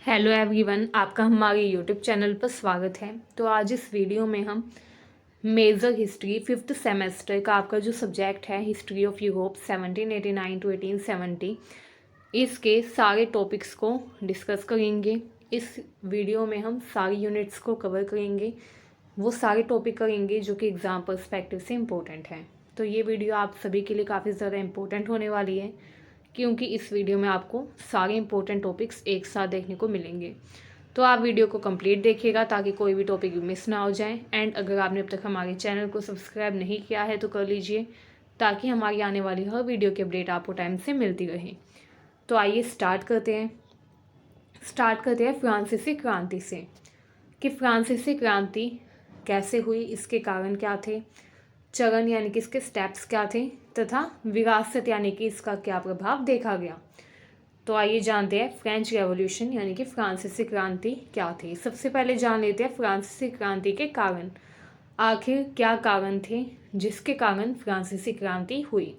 Hello everyone, आपका हमारे YouTube channel पर स्वागत है। तो आज इस वीडियो में हम मेजर हिस्ट्री फिफ्थ सेमेस्टर का आपका जो सब्जेक्ट है हिस्ट्री ऑफ यूरोप 1789 टू 1870 इसके सारे टॉपिक्स को डिस्कस करेंगे। इस वीडियो में हम सारी यूनिट्स को कवर करेंगे, वो सारे टॉपिक करेंगे जो कि एग्ज़ाम पर्सपेक्टिव से इम्पोर्टेंट हैं। तो ये वीडियो आप सभी के लिए काफ़ी ज़्यादा इम्पोर्टेंट होने वाली है, क्योंकि इस वीडियो में आपको सारे इंपॉर्टेंट टॉपिक्स एक साथ देखने को मिलेंगे। तो आप वीडियो को कंप्लीट देखिएगा ताकि कोई भी टॉपिक मिस ना हो जाए। एंड अगर आपने अब तक हमारे चैनल को सब्सक्राइब नहीं किया है तो कर लीजिए, ताकि हमारी आने वाली हर वीडियो की अपडेट आपको टाइम से मिलती रहे। तो आइए स्टार्ट करते हैं फ्रांसीसी क्रांति से, कि फ्रांसीसी क्रांति कैसे हुई, इसके कारण क्या थे, चरण यानी कि इसके स्टेप्स क्या थे, तथा विरासत यानी कि इसका क्या प्रभाव देखा गया। तो आइए जानते हैं फ्रेंच रेवोल्यूशन यानी कि फ्रांसीसी क्रांति क्या थी। सबसे पहले जान लेते हैं फ्रांसीसी क्रांति के कारण। आखिर क्या कारण थे जिसके कारण फ्रांसीसी क्रांति हुई।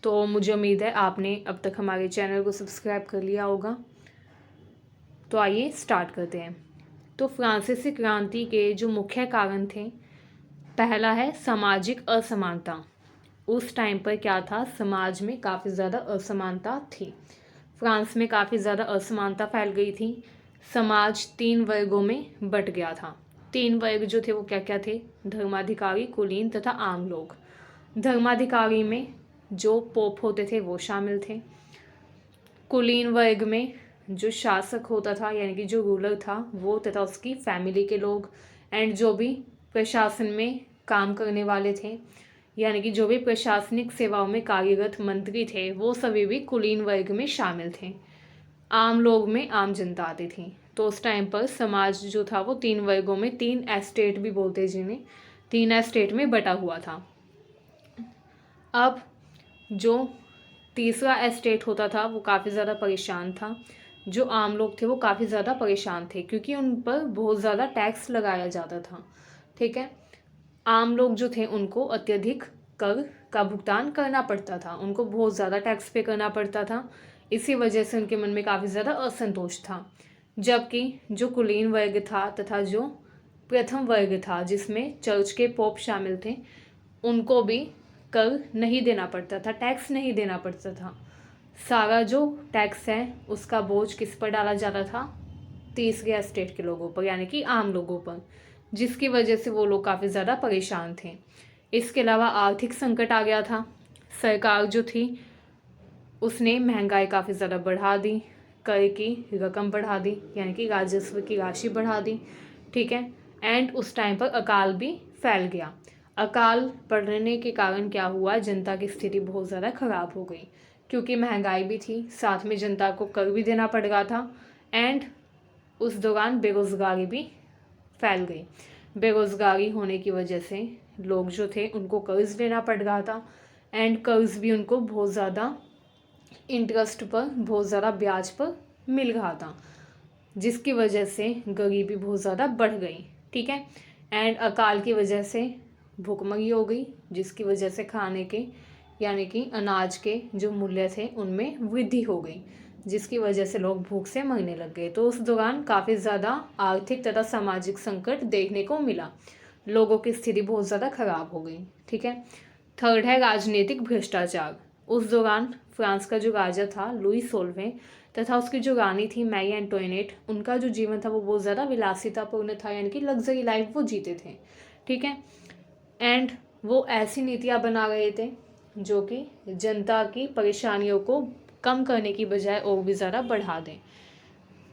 तो मुझे उम्मीद है आपने अब तक हमारे चैनल को सब्सक्राइब कर लिया होगा। तो आइए स्टार्ट करते हैं। तो फ्रांसीसी क्रांति के जो मुख्य कारण थे, पहला है सामाजिक असमानता। उस टाइम पर क्या था, समाज में काफ़ी ज़्यादा असमानता थी। फ्रांस में काफ़ी ज़्यादा असमानता फैल गई थी। समाज 3 वर्गों में बट गया था। 3 वर्ग जो थे वो क्या क्या थे, धर्माधिकारी, कुलीन तथा आम लोग। धर्माधिकारी में जो पोप होते थे वो शामिल थे। कुलीन वर्ग में जो शासक होता था यानी कि जो रूलर था वो, तथा उसकी फैमिली के लोग, एंड जो भी प्रशासन में काम करने वाले थे यानी कि जो भी प्रशासनिक सेवाओं में कार्यरत मंत्री थे वो सभी भी कुलीन वर्ग में शामिल थे। आम लोग में आम जनता आती थी। तो उस टाइम पर समाज जो था वो 3 वर्गों में, 3 एस्टेट भी बोलते हैं जिन्हें, 3 एस्टेट में बटा हुआ था। अब जो तीसरा एस्टेट होता था वो काफ़ी ज़्यादा परेशान था। जो आम लोग थे वो काफ़ी ज़्यादा परेशान थे क्योंकि उन पर बहुत ज़्यादा टैक्स लगाया जाता था। ठीक है, आम लोग जो थे उनको अत्यधिक कर का भुगतान करना पड़ता था, उनको बहुत ज़्यादा टैक्स पे करना पड़ता था। इसी वजह से उनके मन में काफ़ी ज़्यादा असंतोष था। जबकि जो कुलीन वर्ग था तथा जो प्रथम वर्ग था जिसमें चर्च के पोप शामिल थे, उनको भी कर नहीं देना पड़ता था, टैक्स नहीं देना पड़ता था। सारा जो टैक्स है उसका बोझ किस पर डाला जाता था, तीसरे एस्टेट के लोगों पर यानी कि आम लोगों पर, जिसकी वजह से वो लोग काफ़ी ज़्यादा परेशान थे। इसके अलावा आर्थिक संकट आ गया था। सरकार जो थी उसने महंगाई काफ़ी ज़्यादा बढ़ा दी, कर की रकम बढ़ा दी यानी कि राजस्व की राशि बढ़ा दी। ठीक है, एंड उस टाइम पर अकाल भी फैल गया। अकाल पड़ने के कारण क्या हुआ, जनता की स्थिति बहुत ज़्यादा ख़राब हो गई, क्योंकि महंगाई भी थी, साथ में जनता को कर भी देना पड़ रहा था, एंड उस दौरान बेरोज़गारी भी फैल गई। बेरोज़गारी होने की वजह से लोग जो थे उनको कर्ज लेना पड़ रहा था, एंड कर्ज भी उनको बहुत ज़्यादा इंटरेस्ट पर, बहुत ज़्यादा ब्याज पर मिल रहा था, जिसकी वजह से गरीबी बहुत ज़्यादा बढ़ गई। ठीक है, एंड अकाल की वजह से भूखमरी हो गई, जिसकी वजह से खाने के यानी कि अनाज के जो मूल्य थे उनमें वृद्धि हो गई, जिसकी वजह से लोग भूख से मरने लग गए। तो उस दौरान काफ़ी ज़्यादा आर्थिक तथा सामाजिक संकट देखने को मिला, लोगों की स्थिति बहुत ज़्यादा खराब हो गई। ठीक है, थर्ड है राजनीतिक भ्रष्टाचार। उस दौरान फ्रांस का जो राजा था लुई 16वें तथा उसकी जो रानी थी मैरी एंटोइनेट, उनका जो जीवन था वो बहुत ज़्यादा विलासितापूर्ण था यानी कि लग्जरी लाइफ वो जीते थे। ठीक है, एंड वो ऐसी नीतियाँ बना रहे थे जो कि जनता की परेशानियों को कम करने की बजाय और भी ज़्यादा बढ़ा दें।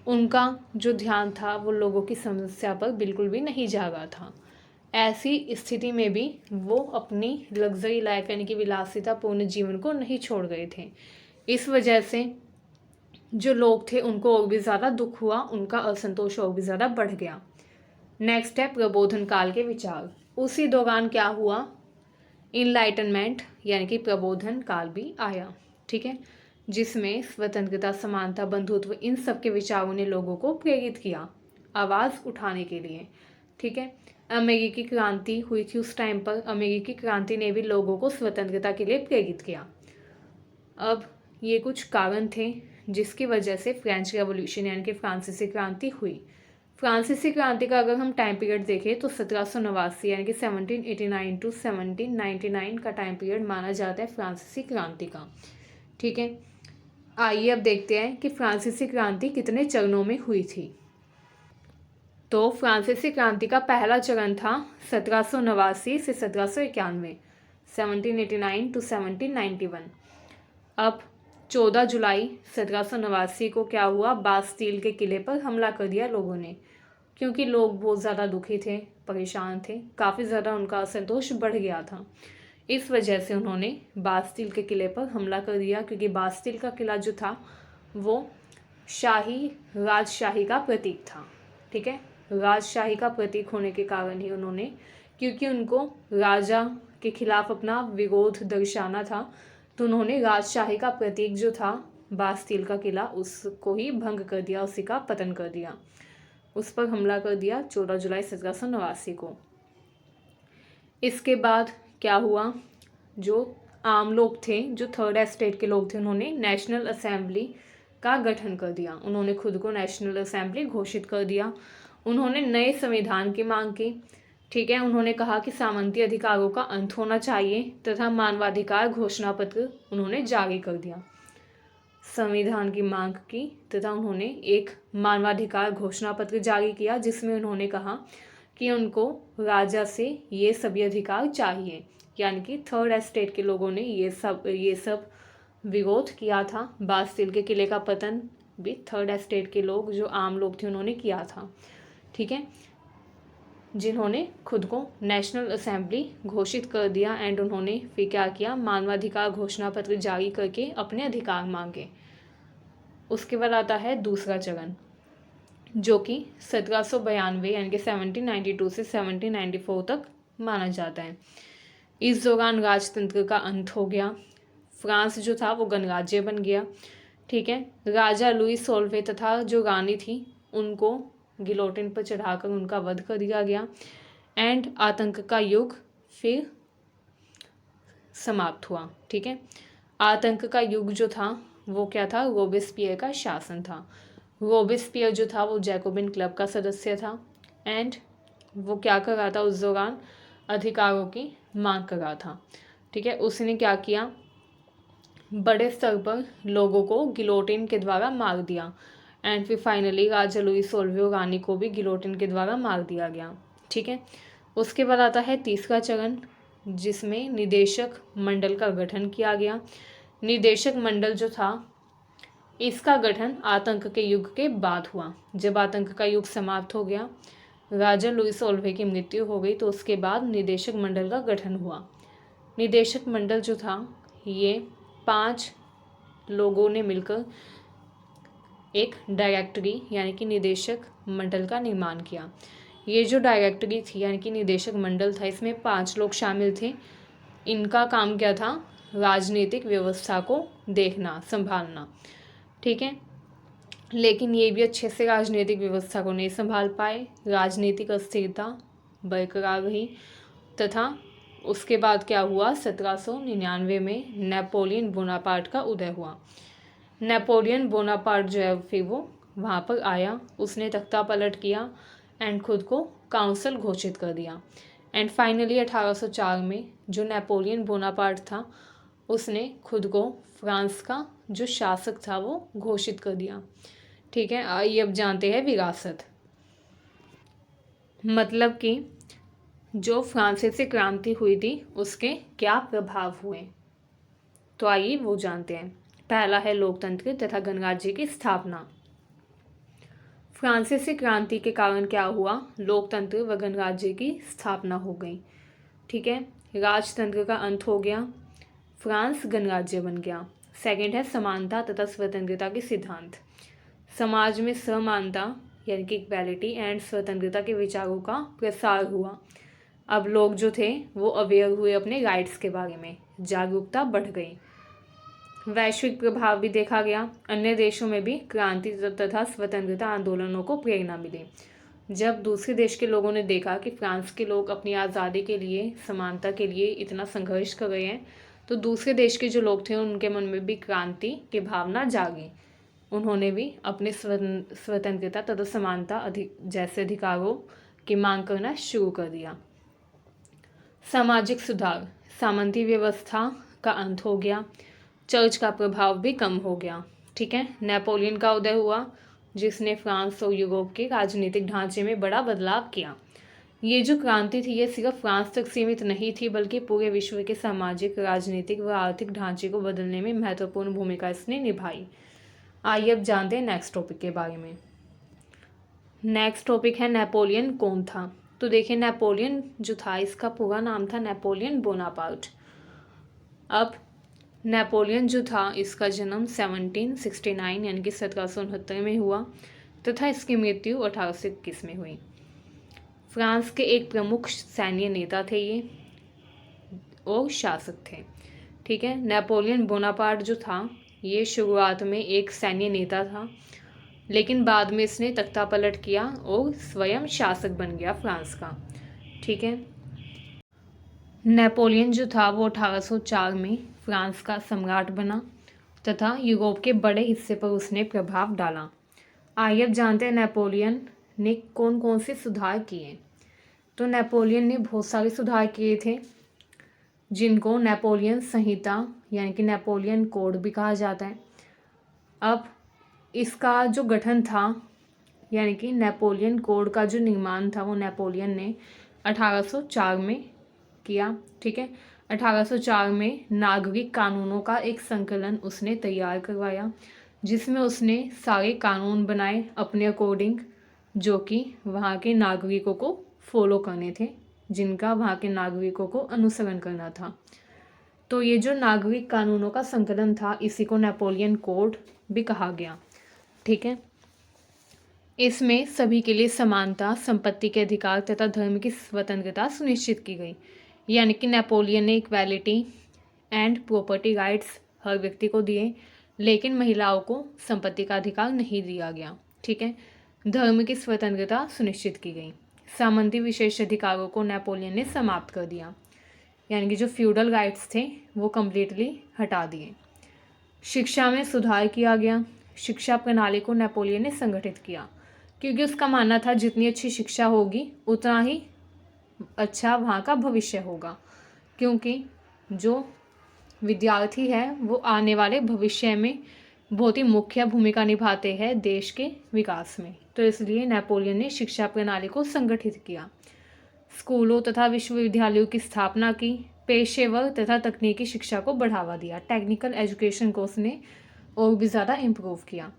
उनका जो ध्यान था वो लोगों की समस्या पर बिल्कुल भी नहीं जा रहा था। ऐसी स्थिति में भी वो अपनी लग्जरी लाइफ यानी कि विलासितापूर्ण जीवन को नहीं छोड़ गए थे। इस वजह से जो लोग थे उनको और भी ज़्यादा दुख हुआ, उनका असंतोष और भी ज़्यादा बढ़ गया। नेक्स्ट है प्रबोधन काल के विचार। उसी दौरान क्या हुआ, इनलाइटनमेंट यानी कि प्रबोधन काल भी आया। ठीक है, जिसमें स्वतंत्रता, समानता, बंधुत्व, इन सब के विचारों ने लोगों को प्रेरित किया आवाज़ उठाने के लिए। ठीक है, अमेरिकी क्रांति हुई थी उस टाइम पर, अमेरिकी क्रांति ने भी लोगों को स्वतंत्रता के लिए प्रेरित किया। अब ये कुछ कारण थे जिसकी वजह से फ्रेंच रेवोल्यूशन यानी कि फ्रांसीसी क्रांति हुई। फ्रांसीसी क्रांति का अगर हम टाइम पीरियड देखें तो 1789 यानी कि 1789 टू 1799 का टाइम पीरियड माना जाता है फ्रांसीसी क्रांति का। ठीक है, आइए अब देखते हैं कि फ्रांसीसी क्रांति कितने चरणों में हुई थी। तो फ्रांसीसी क्रांति का पहला चरण था 1789 से 1791, 1789 टू 1791। अब 14 जुलाई 1789 को क्या हुआ, बास्टील के किले पर हमला कर दिया लोगों ने, क्योंकि लोग बहुत ज़्यादा दुखी थे, परेशान थे, काफ़ी ज़्यादा उनका असंतोष बढ़ गया था। इस वजह से उन्होंने बास्टील के किले पर हमला कर दिया, क्योंकि बास्टील का किला जो था वो राजशाही का प्रतीक था। ठीक है, राजशाही का प्रतीक होने के कारण ही उन्होंने, क्योंकि उनको राजा के खिलाफ अपना विरोध दर्शाना था, तो उन्होंने राजशाही का प्रतीक जो था बास्टील का किला, उसको ही भंग कर दिया, उसी का पतन कर दिया, उस पर हमला कर दिया 14 जुलाई 1789 को। इसके बाद क्या हुआ, जो आम लोग थे, जो थर्ड एस्टेट के लोग थे, उन्होंने नेशनल असेंबली का गठन कर दिया। उन्होंने खुद को नेशनल असेंबली घोषित कर दिया। उन्होंने नए संविधान की मांग की। ठीक है, उन्होंने कहा कि सामंती अधिकारों का अंत होना चाहिए तथा मानवाधिकार घोषणा पत्र उन्होंने जारी कर दिया। संविधान की मांग की तथा उन्होंने एक मानवाधिकार घोषणा पत्र जारी किया, जिसमें उन्होंने कहा कि उनको राजा से ये सभी अधिकार चाहिए। यानी कि थर्ड एस्टेट के लोगों ने ये सब विरोध किया था। बास्टील के किले का पतन भी थर्ड एस्टेट के लोग, जो आम लोग थे, उन्होंने किया था। ठीक है, जिन्होंने खुद को नेशनल असेंबली घोषित कर दिया एंड उन्होंने फिर क्या किया, मानवाधिकार घोषणा पत्र जारी करके अपने अधिकार मांगे। उसके बाद आता है दूसरा चरण, जो कि 1792 यानी कि 1792 से 1794 तक माना जाता है। इस दौरान राजतंत्र का अंत हो गया। फ्रांस जो था वो गणराज्य बन गया। ठीक है, राजा लुई सोल्वे तथा जो रानी थी उनको गिलोटिन पर चढ़ाकर उनका वध कर दिया गया एंड आतंक का युग फिर समाप्त हुआ। ठीक है, आतंक का युग जो था वो क्या था, रोबेस्पियर का शासन था। रोबेस्पियर जो था वो जैकोबिन क्लब का सदस्य था एंड वो क्या कर रहा था उस दौरान, अधिकारों की मांग कर रहा था। ठीक है, उसने क्या किया, बड़े स्तर पर लोगों को गिलोटिन के द्वारा मार दिया एंड फिर फाइनली राजा लुई सोल्वे और रानी को भी गिलोटिन के द्वारा मार दिया गया। ठीक है, उसके बाद आता है तीसरा चरण, जिसमें निदेशक मंडल का गठन किया गया। निदेशक मंडल जो था इसका गठन आतंक के युग के बाद हुआ। जब आतंक का युग समाप्त हो गया, राजा लुई सोल्वे की मृत्यु हो गई, तो उसके बाद निदेशक मंडल का गठन हुआ। निदेशक मंडल जो था ये 5 लोगों ने मिलकर एक डायरेक्टरी यानी कि निदेशक मंडल का निर्माण किया। ये जो डायरेक्टरी थी यानी कि निदेशक मंडल था, इसमें 5 लोग शामिल थे। इनका काम क्या था, राजनीतिक व्यवस्था को देखना, संभालना। ठीक है, लेकिन ये भी अच्छे से राजनीतिक व्यवस्था को नहीं संभाल पाए। राजनीतिक अस्थिरता बरकरार रही तथा उसके बाद क्या हुआ, 1799 में नेपोलियन बोनापार्ट का उदय हुआ। नेपोलियन बोनापार्ट जो है फिर वो वहाँ पर आया, उसने तख्ता पलट किया एंड खुद को काउंसिल घोषित कर दिया एंड फाइनली 1804 में जो नेपोलियन बोनापार्ट था उसने खुद को फ्रांस का जो शासक था वो घोषित कर दिया। ठीक है, आइए अब जानते हैं विरासत, मतलब कि जो फ्रांसीसी क्रांति हुई थी उसके क्या प्रभाव हुए। तो आइए वो जानते हैं। पहला है लोकतंत्र तथा गणराज्य की स्थापना। फ्रांसीसी क्रांति के कारण क्या हुआ, लोकतंत्र व गणराज्य की स्थापना हो गई। ठीक है, राजतंत्र का अंत हो गया, फ्रांस गणराज्य बन गया। सेकंड है समानता तथा स्वतंत्रता के सिद्धांत। समाज में समानता यानी कि इक्वालिटी एंड स्वतंत्रता के विचारों का प्रसार हुआ। अब लोग जो थे वो अवेयर हुए अपने राइट्स के बारे में, जागरूकता बढ़ गई। वैश्विक प्रभाव भी देखा गया, अन्य देशों में भी क्रांति तथा स्वतंत्रता आंदोलनों को प्रेरणा मिली। जब दूसरे देश के लोगों ने देखा कि फ्रांस के लोग अपनी आज़ादी के लिए, समानता के लिए इतना संघर्ष कर रहे हैं, तो दूसरे देश के जो लोग थे उनके मन में भी क्रांति की भावना जागी। उन्होंने भी अपने स्वतंत्रता तथा समानता जैसे अधिकारों की मांग करना शुरू कर दिया। सामाजिक सुधार, सामंती व्यवस्था का अंत हो गया, चर्च का प्रभाव भी कम हो गया। ठीक है, नेपोलियन का उदय हुआ जिसने फ्रांस और यूरोप के राजनीतिक ढांचे में बड़ा बदलाव किया। ये जो क्रांति थी ये सिर्फ फ्रांस तक सीमित नहीं थी बल्कि पूरे विश्व के सामाजिक, राजनीतिक व आर्थिक ढांचे को बदलने में महत्वपूर्ण भूमिका इसने निभाई। आइए अब जानते हैं नेक्स्ट टॉपिक के बारे में। नेक्स्ट टॉपिक है नेपोलियन कौन था। तो देखिए, नेपोलियन जो था इसका पूरा नाम था नेपोलियन बोनापार्ट। अब नेपोलियन जो था इसका जन्म 1769 यानी कि 1769 में हुआ तथा इसकी मृत्यु 1821 में हुई। फ्रांस के एक प्रमुख सैन्य नेता थे ये और शासक थे। ठीक है, नेपोलियन बोनापार्ट जो था ये शुरुआत में एक सैन्य नेता था, लेकिन बाद में इसने तख्ता पलट किया और स्वयं शासक बन गया फ्रांस का। ठीक है, नेपोलियन जो था वो 1804 में फ्रांस का सम्राट बना तथा यूरोप के बड़े हिस्से पर उसने प्रभाव डाला। आइए अब जानते हैं नेपोलियन ने कौन कौन से सुधार किए। तो नेपोलियन ने बहुत सारे सुधार किए थे जिनको नेपोलियन संहिता यानी कि नेपोलियन कोड भी कहा जाता है। अब इसका जो गठन था यानी कि नेपोलियन कोड का जो निर्माण था वो नेपोलियन ने 1804 में किया। ठीक है, 1804 में नागरिक कानूनों का एक संकलन उसने तैयार करवाया जिसमें उसने सारे कानून बनाए अपने अकॉर्डिंग, जो कि वहाँ के नागरिकों को फॉलो करने थे, जिनका वहाँ के नागरिकों को अनुसरण करना था। तो ये जो नागरिक कानूनों का संकलन था इसी को नेपोलियन कोड भी कहा गया। ठीक है, इसमें सभी के लिए समानता, संपत्ति के अधिकार तथा धर्म की स्वतंत्रता सुनिश्चित की गई। यानी कि नेपोलियन ने इक्वालिटी एंड प्रॉपर्टी राइट्स हर व्यक्ति को दिए, लेकिन महिलाओं को संपत्ति का अधिकार नहीं दिया गया। ठीक है, धर्म की स्वतंत्रता सुनिश्चित की गई। सामंती विशेष अधिकारों को नेपोलियन ने समाप्त कर दिया, यानी कि जो फ्यूडल राइट्स थे वो कम्प्लीटली हटा दिए। शिक्षा में सुधार किया गया। शिक्षा प्रणाली को नेपोलियन ने संगठित किया क्योंकि उसका मानना था जितनी अच्छी शिक्षा होगी उतना ही अच्छा वहाँ का भविष्य होगा, क्योंकि जो विद्यार्थी है वो आने वाले भविष्य में बहुत ही मुख्य भूमिका निभाते हैं देश के विकास में। तो इसलिए नेपोलियन ने शिक्षा प्रणाली को संगठित किया, स्कूलों तथा विश्वविद्यालयों की स्थापना की, पेशेवर तथा तकनीकी शिक्षा को बढ़ावा दिया, टेक्निकल एजुकेशन को उसने और भी ज़्यादा इम्प्रूव किया।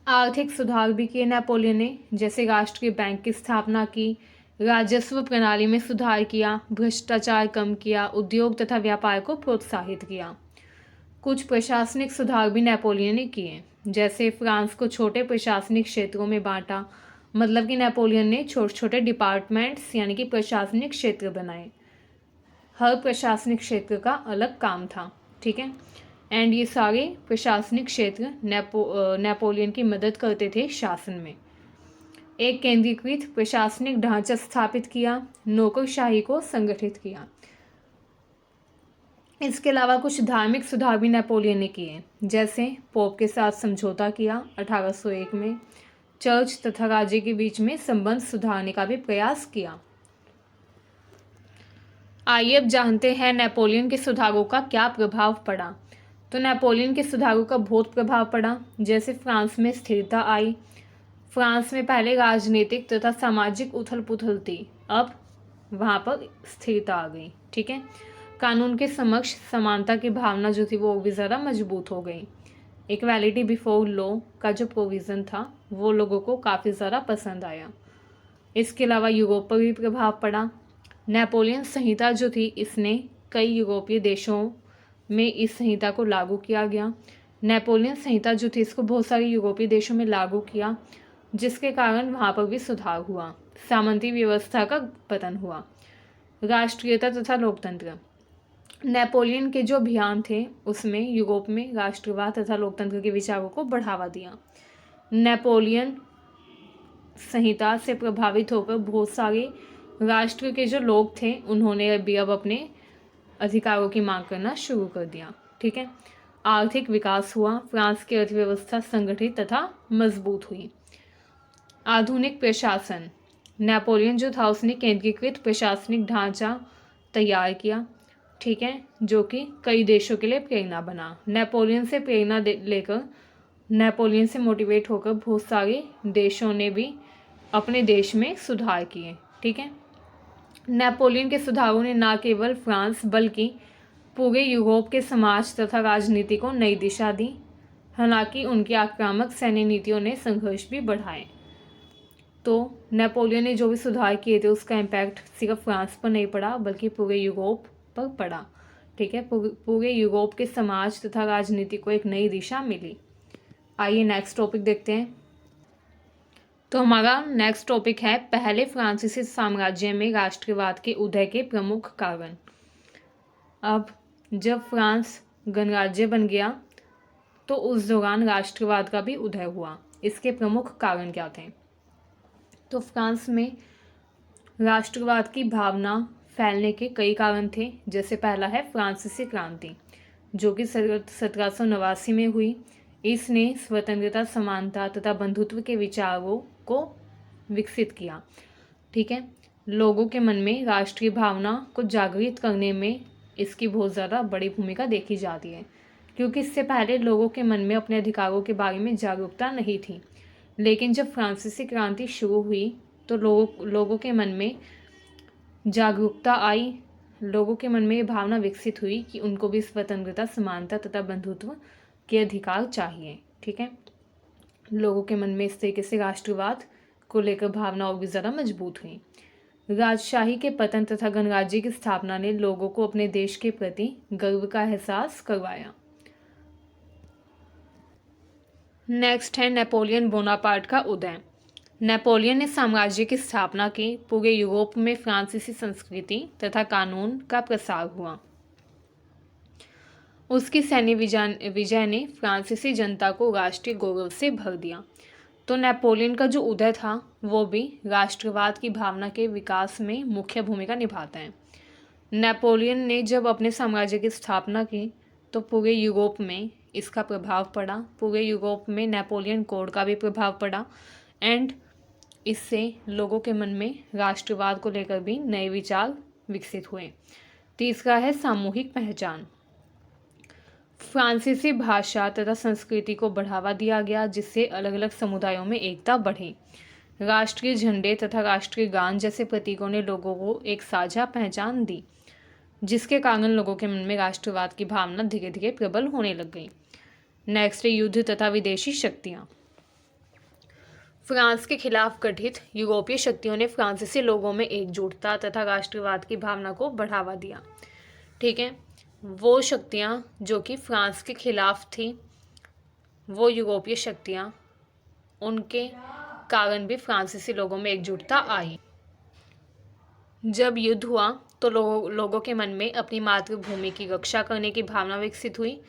आर्थिक सुधार भी किए नेपोलियन ने, जैसे राष्ट्रीय बैंक की स्थापना की, राजस्व प्रणाली में सुधार किया, भ्रष्टाचार कम किया, उद्योग तथा व्यापार को प्रोत्साहित किया। कुछ प्रशासनिक सुधार भी नेपोलियन ने किए, जैसे फ्रांस को छोटे प्रशासनिक क्षेत्रों में बांटा, मतलब कि नेपोलियन ने छोटे छोटे डिपार्टमेंट्स यानी कि प्रशासनिक क्षेत्र बनाए। हर प्रशासनिक क्षेत्र का अलग काम था। ठीक है, एंड ये सारे प्रशासनिक क्षेत्र नेपोलियन की मदद करते थे शासन में। एक केंद्रीकृत प्रशासनिक ढांचा स्थापित किया, नौकरशाही को संगठित किया। इसके अलावा कुछ धार्मिक सुधार भी नेपोलियन ने किए, जैसे पोप के साथ समझौता किया 1801 में, चर्च तथा राज्य के बीच में संबंध सुधारने का भी प्रयास किया। आइए अब जानते हैं नेपोलियन के सुधारों का क्या प्रभाव पड़ा। तो नेपोलियन के सुधारों का बहुत प्रभाव पड़ा, जैसे फ्रांस में स्थिरता आई। फ्रांस में पहले राजनीतिक तथा सामाजिक उथल पुथल थी, अब वहाँ पर स्थिरता आ गई। ठीक है, कानून के समक्ष समानता की भावना जो थी वो भी ज़्यादा मजबूत हो गई। इक्वालिटी बिफोर लॉ का जो प्रोविज़न था वो लोगों को काफ़ी ज़्यादा पसंद आया। इसके अलावा यूरोप पर भी प्रभाव पड़ा। नेपोलियन संहिता जो थी इसने कई यूरोपीय देशों में इस संहिता को लागू किया गया। नेपोलियन संहिता जो थी इसको बहुत सारे यूरोपीय देशों में लागू किया, जिसके कारण वहाँ पर भी सुधार हुआ। सामंती व्यवस्था का पतन हुआ। राष्ट्रीयता तथा लोकतंत्र, नेपोलियन के जो अभियान थे उसमें यूरोप में राष्ट्रवाद तथा लोकतंत्र के विचारों को बढ़ावा दिया। नेपोलियन संहिता से प्रभावित होकर बहुत सारे राष्ट्र के जो लोग थे उन्होंने भी अब अपने अधिकारों की मांग करना शुरू कर दिया। ठीक है। आर्थिक विकास हुआ, फ्रांस की अर्थव्यवस्था संगठित तथा मजबूत हुई। आधुनिक प्रशासन, नेपोलियन जो था उसने केंद्रीकृत प्रशासनिक ढांचा तैयार किया। ठीक है, जो कि कई देशों के लिए प्रेरणा बना। नेपोलियन से प्रेरणा लेकर, नेपोलियन से मोटिवेट होकर बहुत सारे देशों ने भी अपने देश में सुधार किए। ठीक है। नेपोलियन के सुधारों ने न केवल फ्रांस बल्कि पूरे यूरोप के समाज तथा राजनीति को नई दिशा दी। हालांकि उनकी आक्रामक सैन्य नीतियों ने संघर्ष भी बढ़ाए। तो नेपोलियन ने जो भी सुधार किए थे उसका इम्पैक्ट सिर्फ फ्रांस पर नहीं पड़ा बल्कि पूरे यूरोप पर पड़ा। ठीक है। पूरे यूरोप के समाज तथा राजनीति को एक नई दिशा मिली। आइए नेक्स्ट टॉपिक देखते हैं। तो हमारा नेक्स्ट टॉपिक है पहले फ्रांसीसी साम्राज्य में राष्ट्रवाद के उदय के प्रमुख कारण। अब जब फ्रांस गणराज्य बन गया तो उस दौरान राष्ट्रवाद का भी उदय हुआ। इसके प्रमुख कारण क्या थे? तो फ्रांस में राष्ट्रवाद की भावना फैलने के कई कारण थे। जैसे पहला है फ्रांसीसी क्रांति, जो कि 1789 में हुई। इसने स्वतंत्रता, समानता तथा बंधुत्व के विचारों को विकसित किया। ठीक है। लोगों के मन में राष्ट्रीय भावना को जागृत करने में इसकी बहुत ज़्यादा बड़ी भूमिका देखी जाती है, क्योंकि इससे पहले लोगों के मन में अपने अधिकारों के बारे में जागरूकता नहीं थी। लेकिन जब फ्रांसीसी क्रांति शुरू हुई तो लोगों के मन में जागरूकता आई। लोगों के मन में ये भावना विकसित हुई कि उनको भी स्वतंत्रता, समानता तथा बंधुत्व के अधिकार चाहिए। ठीक है। लोगों के मन में इस तरीके से राष्ट्रवाद को लेकर भावना और भी ज़्यादा मजबूत हुई। राजशाही के पतन तथा गणराज्य की स्थापना ने लोगों को अपने देश के प्रति गर्व का एहसास करवाया। नेक्स्ट है नेपोलियन बोनापार्ट का उदय। नेपोलियन ने साम्राज्य की स्थापना की। पूरे यूरोप में फ्रांसीसी संस्कृति तथा कानून का प्रसार हुआ। उसकी सैन्य विजय ने फ्रांसीसी जनता को राष्ट्रीय गौरव से भर दिया। तो नेपोलियन का जो उदय था वो भी राष्ट्रवाद की भावना के विकास में मुख्य भूमिका निभाता है। नेपोलियन ने जब अपने साम्राज्य की स्थापना की तो पूरे यूरोप में इसका प्रभाव पड़ा। पूरे यूरोप में नेपोलियन कोड का भी प्रभाव पड़ा एंड इससे लोगों के मन में राष्ट्रवाद को लेकर भी नए विचार विकसित हुए। तीसरा है सामूहिक पहचान। फ्रांसीसी भाषा तथा संस्कृति को बढ़ावा दिया गया, जिससे अलग अलग समुदायों में एकता बढ़ी। राष्ट्रीय झंडे तथा राष्ट्रीय गान जैसे प्रतीकों ने लोगों को एक साझा पहचान दी, जिसके कारण लोगों के मन में राष्ट्रवाद की भावना धीरे धीरे प्रबल होने लग गई। नेक्स्ट है युद्ध तथा विदेशी शक्तियाँ। फ्रांस के खिलाफ गठित यूरोपीय शक्तियों ने फ्रांसीसी लोगों में एकजुटता तथा राष्ट्रवाद की भावना को बढ़ावा दिया। ठीक है। वो शक्तियाँ जो कि फ्रांस के खिलाफ थी, वो यूरोपीय शक्तियाँ, उनके कारण भी फ्रांसीसी लोगों में एकजुटता आई। जब युद्ध हुआ तो लोगों के मन में अपनी मातृभूमि की रक्षा करने की भावना विकसित हुई,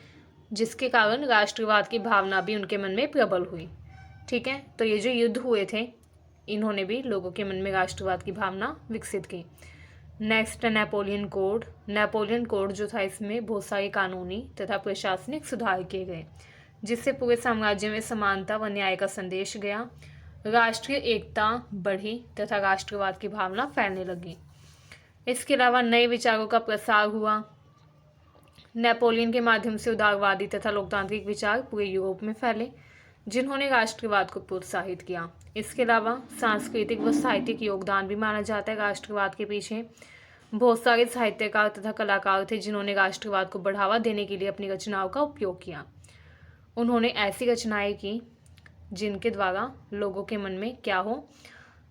जिसके कारण राष्ट्रवाद की भावना भी उनके मन में प्रबल हुई। ठीक है। तो ये जो युद्ध हुए थे इन्होंने भी लोगों के मन में राष्ट्रवाद की भावना विकसित की। नेक्स्ट है नेपोलियन कोड। नेपोलियन कोड जो था इसमें बहुत सारे कानूनी तथा प्रशासनिक सुधार किए गए, जिससे पूरे साम्राज्य में समानता व न्याय का संदेश गया। राष्ट्रीय एकता बढ़ी तथा राष्ट्रवाद की भावना फैलने लगी। इसके अलावा नए विचारों का प्रसार हुआ। नेपोलियन के माध्यम से उदारवादी तथा लोकतांत्रिक विचार पूरे यूरोप में फैले, जिन्होंने राष्ट्रवाद को प्रोत्साहित किया। इसके अलावा सांस्कृतिक व साहित्यिक योगदान भी माना जाता है राष्ट्रवाद के पीछे। बहुत सारे साहित्यकार तथा कलाकार थे जिन्होंने राष्ट्रवाद को बढ़ावा देने के लिए अपनी रचनाओं का उपयोग किया। उन्होंने ऐसी रचनाएं की जिनके द्वारा लोगों के मन में क्या हो,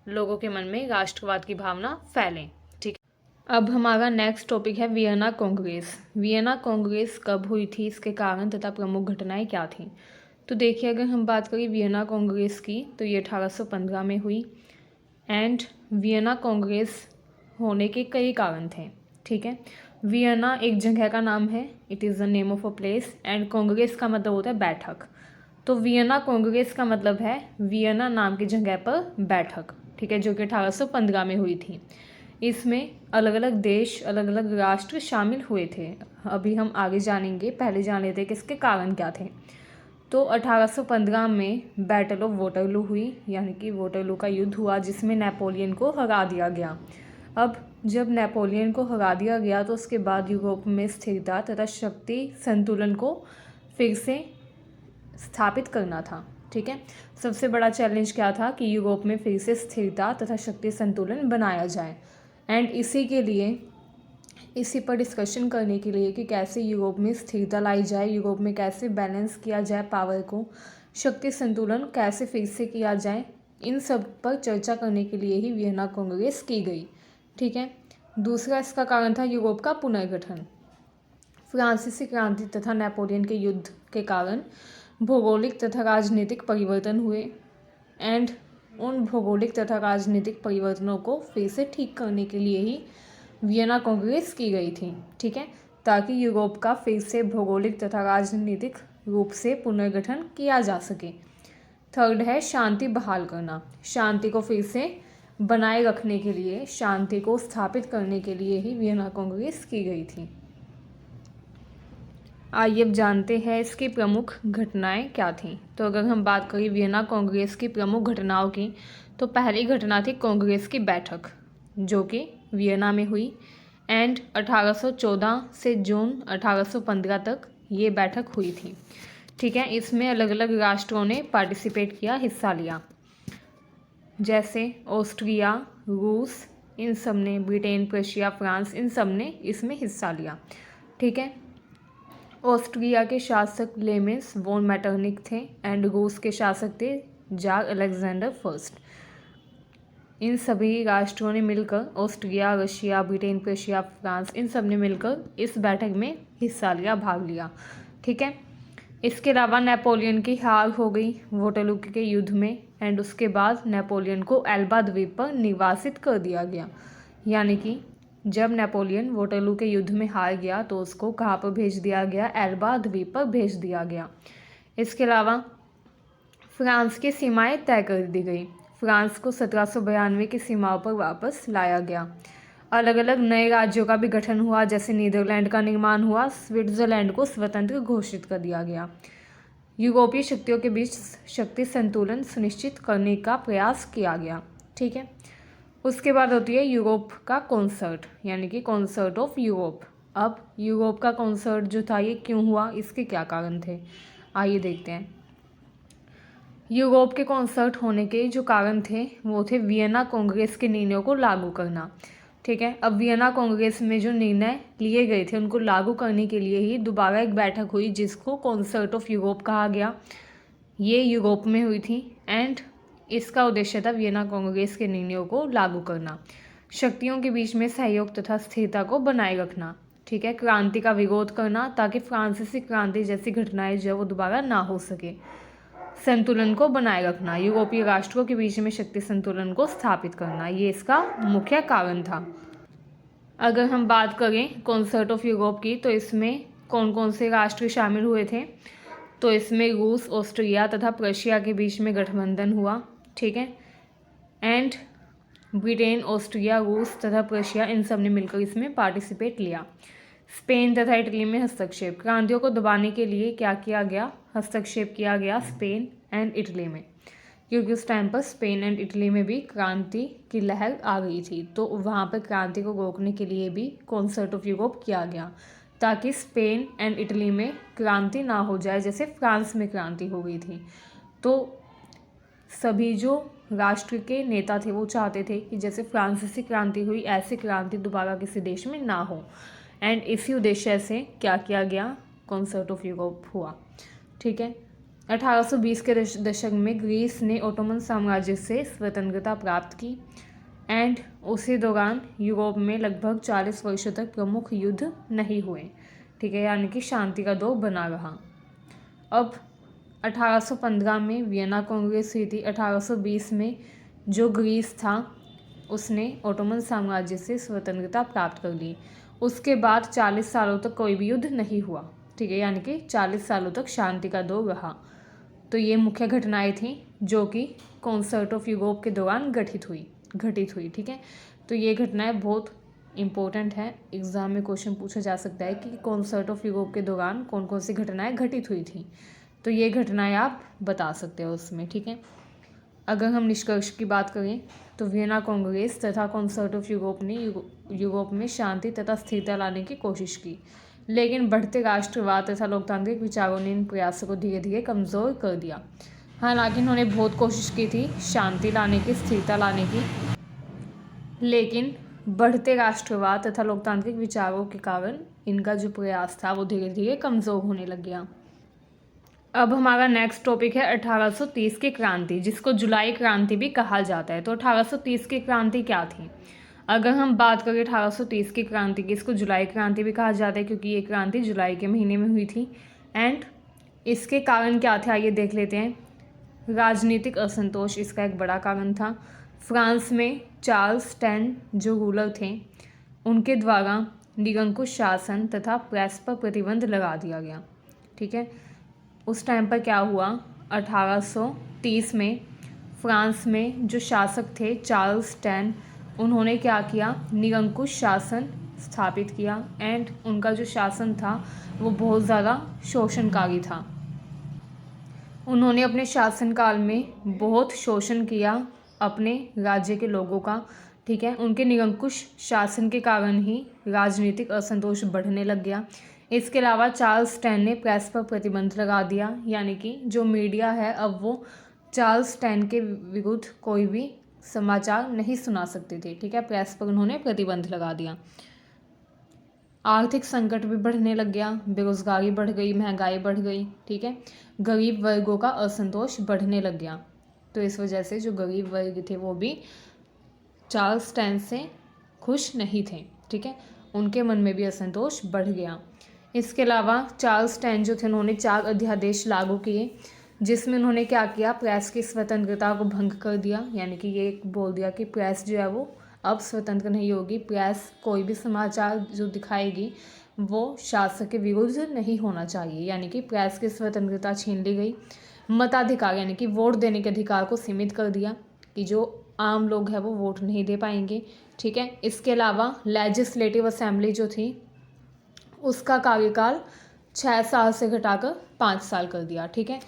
लोगों के मन में राष्ट्रवाद की भावना फैले। ठीक। अब हमारा नेक्स्ट टॉपिक है वियना कांग्रेस। वियना कांग्रेस कब हुई थी, इसके कारण तथा प्रमुख घटनाएं क्या थीं? तो देखिए, अगर हम बात करें वियना कांग्रेस की तो ये 1815 में हुई एंड वियना कांग्रेस होने के कई कारण थे। ठीक है। वियना एक जगह का नाम है, it is the name of a place, and Congress का मतलब होता है बैठक। तो वियना कांग्रेस का मतलब है वियना नाम की जगह पर बैठक। ठीक है, जो कि 1815 में हुई थी। इसमें अलग अलग देश, अलग अलग राष्ट्र शामिल हुए थे। अभी हम आगे जानेंगे, पहले जान लेते हैं कि इसके कारण क्या थे। तो 1815 में बैटल ऑफ वाटरलू हुई, यानी कि वाटरलू का युद्ध हुआ, जिसमें नेपोलियन को हरा दिया गया। अब जब नेपोलियन को हरा दिया गया तो उसके बाद यूरोप में स्थिरता तथा शक्ति संतुलन को फिर से स्थापित करना था। ठीक है, सबसे बड़ा चैलेंज क्या था कि यूरोप में फिर से स्थिरता तथा शक्ति संतुलन बनाया जाए। एंड इसी पर डिस्कशन करने के लिए कि कैसे यूरोप में स्थिरता लाई जाए, यूरोप में कैसे बैलेंस किया जाए पावर को, शक्ति संतुलन कैसे फिर से किया जाए, इन सब पर चर्चा करने के लिए ही वियना कांग्रेस की गई। ठीक है, दूसरा इसका कारण था यूरोप का पुनर्गठन। फ्रांसीसी क्रांति तथा नेपोलियन के युद्ध के कारण भौगोलिक तथा राजनीतिक परिवर्तन हुए एंड उन भौगोलिक तथा राजनीतिक परिवर्तनों को फिर से ठीक करने के लिए ही वियना कांग्रेस की गई थी। ठीक है, ताकि यूरोप का फिर से भौगोलिक तथा राजनीतिक रूप से पुनर्गठन किया जा सके। थर्ड है शांति बहाल करना। शांति को फिर से बनाए रखने के लिए, शांति को स्थापित करने के लिए ही वियना कांग्रेस की गई थी। आइए अब जानते हैं इसकी प्रमुख घटनाएं क्या थीं। तो अगर हम बात करें वियना कांग्रेस की प्रमुख घटनाओं की, तो पहली घटना थी कांग्रेस की बैठक, जो कि वियना में हुई एंड 1814 से जून 1815 तक ये बैठक हुई थी। ठीक है, इसमें अलग अलग राष्ट्रों ने पार्टिसिपेट किया, हिस्सा लिया, जैसे ऑस्ट्रिया, रूस, इन सब ने, ब्रिटेन, प्रशिया, फ्रांस, इन सब ने इसमें हिस्सा लिया। ठीक है, ऑस्ट्रिया के शासक क्लेमेंस वॉन मेटरनिक थे एंड रूस के शासक थे जार अलेक्जेंडर फर्स्ट। इन सभी राष्ट्रों ने मिलकर, Austria, Russia, Britain, Prussia, France, इन सब ने मिलकर इस बैठक में हिस्सा लिया, भाग लिया। ठीक है, इसके अलावा नेपोलियन की हार हो गई वाटरलू के युद्ध में एंड उसके बाद नेपोलियन को एल्बा द्वीप पर निर्वासित कर दिया गया। यानी कि जब नेपोलियन वाटरलू के युद्ध में हार गया तो उसको कहाँ पर भेज दिया गया, एल्बा द्वीप पर भेज दिया गया। इसके अलावा फ्रांस की सीमाएं तय कर दी गई। फ्रांस को 1792 की सीमाओं पर वापस लाया गया। अलग अलग नए राज्यों का भी गठन हुआ, जैसे नीदरलैंड का निर्माण हुआ, स्विट्जरलैंड को स्वतंत्र घोषित कर दिया गया। यूरोपीय शक्तियों के बीच शक्ति संतुलन सुनिश्चित करने का प्रयास किया गया। ठीक है, उसके बाद होती है यूरोप का कॉन्सर्ट, यानी कि कॉन्सर्ट ऑफ यूरोप। अब यूरोप का कॉन्सर्ट जो था ये क्यों हुआ, इसके क्या कारण थे, आइए देखते हैं। यूरोप के कॉन्सर्ट होने के जो कारण थे वो थे वियना कांग्रेस के निर्णयों को लागू करना। ठीक है, अब वियना कांग्रेस में जो निर्णय लिए गए थे उनको लागू करने के लिए ही दोबारा एक बैठक हुई, जिसको कॉन्सर्ट ऑफ यूरोप कहा गया। ये यूरोप में हुई थी एंड इसका उद्देश्य था वियना कांग्रेस के निर्णयों को लागू करना, शक्तियों के बीच में सहयोग तथा स्थिरता को बनाए रखना। ठीक है, क्रांति का विरोध करना ताकि फ्रांसीसी क्रांति जैसी घटनाएं जो वो दोबारा ना हो सके, संतुलन को बनाए रखना, यूरोपीय राष्ट्रों के बीच में शक्ति संतुलन को स्थापित करना, ये इसका मुख्य कारण था। अगर हम बात करें कॉन्सर्ट ऑफ यूरोप की, तो इसमें कौन कौन से राष्ट्र शामिल हुए थे, तो इसमें रूस, ऑस्ट्रिया तथा प्रशिया के बीच में गठबंधन हुआ। ठीक है, एंड ब्रिटेन, ऑस्ट्रिया, रूस तथा प्रशिया, इन सब ने मिलकर इसमें पार्टिसिपेट लिया। स्पेन तथा इटली में हस्तक्षेप, क्रांतियों को दबाने के लिए क्या किया गया, हस्तक्षेप किया गया स्पेन एंड इटली में, क्योंकि उस टाइम पर स्पेन एंड इटली में भी क्रांति की लहर आ गई थी, तो वहाँ पर क्रांति को रोकने के लिए भी कॉन्सर्ट ऑफ यूरोप किया गया, ताकि स्पेन एंड इटली में क्रांति ना हो जाए जैसे फ्रांस में क्रांति हो गई थी। तो सभी जो राष्ट्र के नेता थे वो चाहते थे कि जैसे फ्रांसीसी क्रांति हुई ऐसी क्रांति दोबारा किसी देश में ना हो, एंड इसी उद्देश्य से क्या किया गया, कॉन्सर्ट ऑफ यूरोप हुआ। ठीक है, 1820 के दशक में ग्रीस ने ओटोमन साम्राज्य से स्वतंत्रता प्राप्त की एंड उसी दौरान यूरोप में लगभग 40 वर्षों तक प्रमुख युद्ध नहीं हुए। ठीक है, यानी कि शांति का दौर बना रहा। अब 1815 में वियना कांग्रेस हुई थी। 1820 में जो ग्रीस था उसने ओटोमन साम्राज्य से स्वतंत्रता प्राप्त कर ली। उसके बाद 40 सालों तक कोई भी युद्ध नहीं हुआ। ठीक है, यानी कि 40 सालों तक शांति का दौर रहा। तो ये मुख्य घटनाएं थीं जो कि कॉन्सर्ट ऑफ यूरोप के दौरान घटित हुई। ठीक है, तो ये घटनाएं बहुत इम्पोर्टेंट है, एग्ज़ाम में क्वेश्चन पूछा जा सकता है कि कॉन्सर्ट ऑफ यूरोप के दौरान कौन कौन सी घटनाएं घटित हुई थी, तो ये घटनाएं आप बता सकते हो उसमें, ठीक है। अगर हम निष्कर्ष की बात करें तो वियना कांग्रेस तथा कॉन्सर्ट ऑफ यूरोप ने यूरोप में शांति तथा स्थिरता लाने की कोशिश की, लेकिन बढ़ते राष्ट्रवाद तथा लोकतांत्रिक विचारों ने इन प्रयासों को धीरे धीरे कमज़ोर कर दिया। हालांकि इन्होंने बहुत कोशिश की थी शांति लाने की, स्थिरता लाने की, लेकिन बढ़ते राष्ट्रवाद तथा लोकतांत्रिक विचारों के कारण इनका जो प्रयास था वो धीरे धीरे कमज़ोर होने लग गया। अब हमारा नेक्स्ट टॉपिक है 1830 की क्रांति, जिसको जुलाई क्रांति भी कहा जाता है। तो 1830 की क्रांति क्या थी? अगर हम बात करें 1830 की क्रांति की, इसको जुलाई क्रांति भी कहा जाता है क्योंकि ये क्रांति जुलाई के महीने में हुई थी। एंड इसके कारण क्या थे आइए देख लेते हैं। राजनीतिक असंतोष इसका एक बड़ा कारण था। फ्रांस में चार्ल्स टेन जो रूलर थे उनके द्वारा निरंकुश शासन तथा प्रेस पर प्रतिबंध लगा दिया गया, ठीक है। उस टाइम पर क्या हुआ, 1830 में फ्रांस में जो शासक थे चार्ल्स टेन, उन्होंने क्या किया, निरंकुश शासन स्थापित किया। एंड उनका जो शासन था वो बहुत ज़्यादा शोषणकारी था। उन्होंने अपने शासनकाल में बहुत शोषण किया अपने राज्य के लोगों का, ठीक है। उनके निरंकुश शासन के कारण ही राजनीतिक असंतोष बढ़ने लग गया। इसके अलावा चार्ल्स टेन ने प्रेस पर प्रतिबंध लगा दिया, यानी कि जो मीडिया है अब वो चार्ल्स टेन के विरुद्ध कोई भी समाचार नहीं सुना सकते थे, ठीक है। प्रेस पर उन्होंने प्रतिबंध लगा दिया। आर्थिक संकट भी बढ़ने लग गया, बेरोजगारी बढ़ गई, महंगाई बढ़ गई, ठीक है। गरीब वर्गों का असंतोष बढ़ने लग गया। तो इस वजह से जो गरीब वर्ग थे वो भी चार्ल्स टेन से खुश नहीं थे, ठीक है। उनके मन में भी असंतोष बढ़ गया। इसके अलावा चार्ल्स टेन जो थे उन्होंने 4 अध्यादेश लागू किए, जिसमें उन्होंने क्या किया, प्रेस की स्वतंत्रता को भंग कर दिया। यानी कि ये बोल दिया कि प्रेस जो है वो अब स्वतंत्र नहीं होगी, प्रेस कोई भी समाचार जो दिखाएगी वो शासक के विरुद्ध नहीं होना चाहिए। यानी कि प्रेस की स्वतंत्रता छीन ली गई। मताधिकार यानी कि वोट देने के अधिकार को सीमित कर दिया कि जो आम लोग हैं वो वोट नहीं दे पाएंगे, ठीक है। इसके अलावा लेजिस्लेटिव असेंबली जो थी उसका कार्यकाल 6 साल से घटाकर 5 साल कर दिया, ठीक है।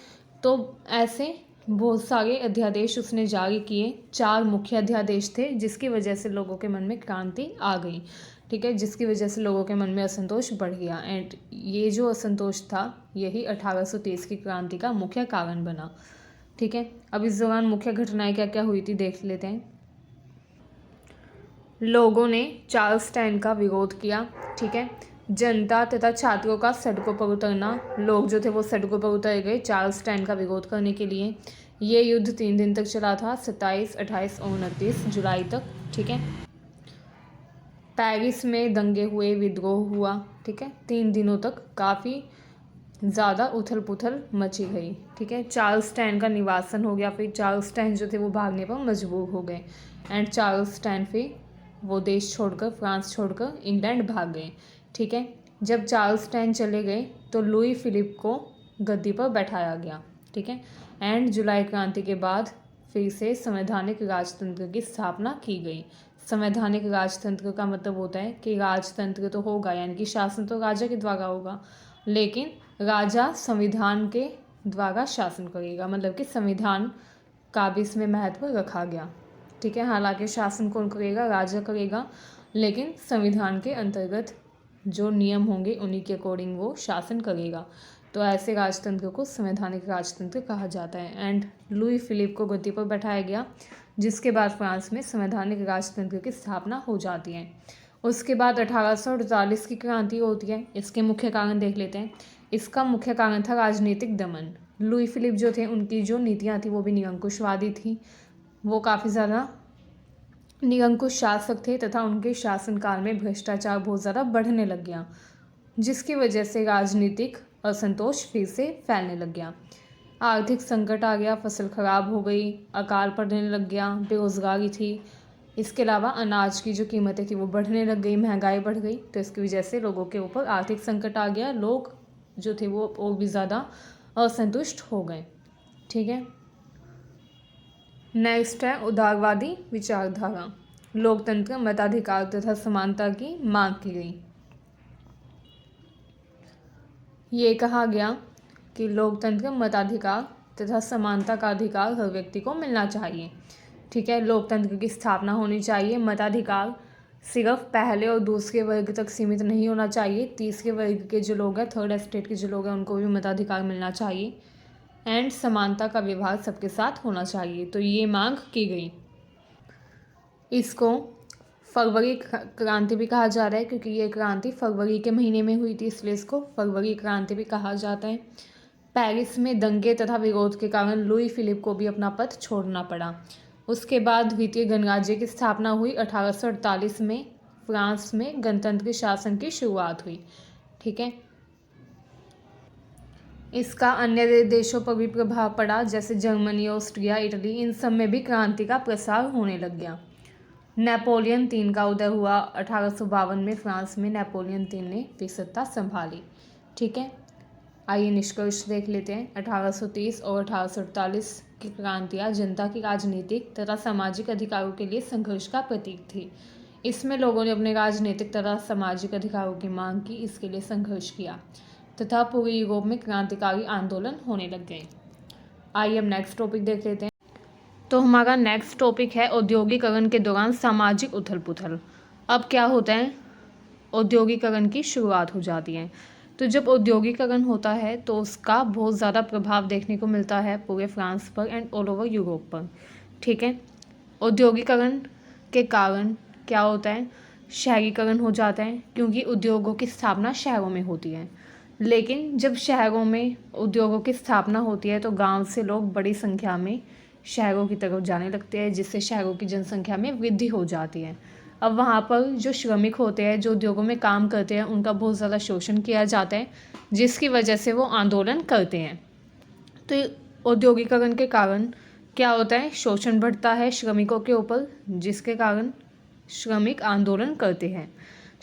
तो ऐसे बहुत सारे अध्यादेश उसने जारी किए। 4 मुख्य अध्यादेश थे जिसकी वजह से लोगों के मन में क्रांति आ गई, ठीक है, जिसकी वजह से लोगों के मन में असंतोष बढ़ गया। एंड ये जो असंतोष था यही 1830 की क्रांति का मुख्य कारण बना, ठीक है। अब इस दौरान मुख्य घटनाएं क्या क्या हुई थी देख लेते हैं। लोगों ने चार्ल्स टेन का विरोध किया, ठीक है। जनता तथा छात्रों का सड़कों पर उतरना, लोग जो थे वो सड़कों पर उतर गए चार्ल्स टेन का विरोध करने के लिए। ये युद्ध 3 दिन तक चला था, 27, 28 और 29 जुलाई तक, ठीक है। पेरिस में दंगे हुए, विद्रोह हुआ, ठीक है। 3 दिनों तक काफ़ी ज़्यादा उथल पुथल मची गई, ठीक है। चार्ल्स टेन का निवासन हो गया, फिर चार्ल्स टेन जो थे वो भागने पर मजबूर हो गए। एंड चार्ल्स टेन फिर वो देश छोड़कर, फ्रांस छोड़कर इंग्लैंड भाग गए, ठीक है। जब चार्ल्स टेन चले गए तो लुई फिलिप को गद्दी पर बैठाया गया, ठीक है। एंड जुलाई क्रांति के बाद फिर से संवैधानिक राजतंत्र की स्थापना की गई। संवैधानिक राजतंत्र का मतलब होता है कि राजतंत्र तो होगा, यानी कि शासन तो राजा के द्वारा होगा, लेकिन राजा संविधान के द्वारा शासन करेगा, मतलब कि संविधान का भी इसमें महत्व रखा गया, ठीक है। हालांकि शासन कौन करेगा, राजा करेगा, लेकिन संविधान के अंतर्गत जो नियम होंगे उन्हीं के अकॉर्डिंग वो शासन करेगा। तो ऐसे राजतंत्र को संवैधानिक राजतंत्र कहा जाता है। एंड लुई फिलिप को गद्दी पर बैठाया गया, जिसके बाद फ्रांस में संवैधानिक राजतंत्र की स्थापना हो जाती है। उसके बाद 1848 की क्रांति होती है। इसके मुख्य कारण देख लेते हैं। इसका मुख्य कारण था राजनीतिक दमन। लुई फिलिप जो थे उनकी जो नीतियाँ थी वो भी निरंकुशवादी थी। वो काफ़ी ज़्यादा निरंकुश शासक थे तथा उनके शासनकाल में भ्रष्टाचार बहुत ज़्यादा बढ़ने लग गया, जिसकी वजह से राजनीतिक असंतोष फिर से फैलने लग गया। आर्थिक संकट आ गया, फसल खराब हो गई, अकाल पड़ने लग गया, बेरोजगारी थी। इसके अलावा अनाज की जो कीमतें थी वो बढ़ने लग गई, महंगाई बढ़ गई। तो इसकी वजह से लोगों के ऊपर आर्थिक संकट आ गया, लोग जो थे वो और भी ज़्यादा असंतुष्ट हो गए, ठीक है। नेक्स्ट है उदारवादी विचारधारा। लोकतंत्र, मताधिकार तथा समानता की मांग की गई। ये कहा गया कि लोकतंत्र, मताधिकार तथा समानता का अधिकार हर व्यक्ति को मिलना चाहिए। ठीक है, लोकतंत्र की स्थापना होनी चाहिए। मताधिकार सिर्फ पहले और दूसरे वर्ग तक सीमित नहीं होना चाहिए, तीसरे वर्ग के जो लोग हैं, थर्ड एस्टेट के जो लोग हैं, उनको भी मताधिकार मिलना चाहिए। एंड समानता का व्यवहार सबके साथ होना चाहिए। तो ये मांग की गई। इसको फरवरी क्रांति भी कहा जा रहा है, क्योंकि ये क्रांति फरवरी के महीने में हुई थी, इसलिए इसको फरवरी क्रांति भी कहा जाता है। पेरिस में दंगे तथा विरोध के कारण लुई फिलिप को भी अपना पद छोड़ना पड़ा। उसके बाद द्वितीय गणराज्य की स्थापना हुई। 1848 में फ्रांस में गणतंत्र शासन की शुरुआत हुई। ठीक है, इसका अन्य देशों पर भी प्रभाव पड़ा, जैसे जर्मनी, ऑस्ट्रिया, इटली, इन सब में भी क्रांति का प्रसार होने लग गया। नेपोलियन III का उदय हुआ 1852 में। फ्रांस में नेपोलियन III ने फिर सत्ता संभाली। ठीक है, आइए निष्कर्ष देख लेते हैं। 1830 और 1848 की क्रांतियाँ जनता की राजनीतिक तथा सामाजिक अधिकारों के लिए संघर्ष का प्रतीक थी। इसमें लोगों ने अपने राजनीतिक तथा सामाजिक अधिकारों की मांग की, इसके लिए संघर्ष किया तथा पूरे यूरोप में क्रांतिकारी आंदोलन होने लग गए। आइए अब नेक्स्ट टॉपिक देख लेते हैं। तो हमारा नेक्स्ट टॉपिक है औद्योगिकरण के दौरान सामाजिक उथल पुथल। अब क्या होता है, औद्योगिकरण की शुरुआत हो जाती है। तो जब औद्योगिकरण होता है तो उसका बहुत ज़्यादा प्रभाव देखने को मिलता है पूरे फ्रांस पर एंड ऑल ओवर यूरोप पर। ठीक है, औद्योगिकरण के कारण क्या होता है, शहरीकरण हो जाता है, क्योंकि उद्योगों की स्थापना शहरों में होती है। लेकिन जब शहरों में उद्योगों की स्थापना होती है तो गांव से लोग बड़ी संख्या में शहरों की तरफ जाने लगते हैं, जिससे शहरों की जनसंख्या में वृद्धि हो जाती है। अब वहाँ पर जो श्रमिक होते हैं, जो उद्योगों में काम करते हैं, उनका बहुत ज़्यादा शोषण किया जाता है, जिसकी वजह से वो आंदोलन करते हैं। तो औद्योगिकरण के कारण क्या होता है, शोषण बढ़ता है श्रमिकों के ऊपर, जिसके कारण श्रमिक आंदोलन करते हैं।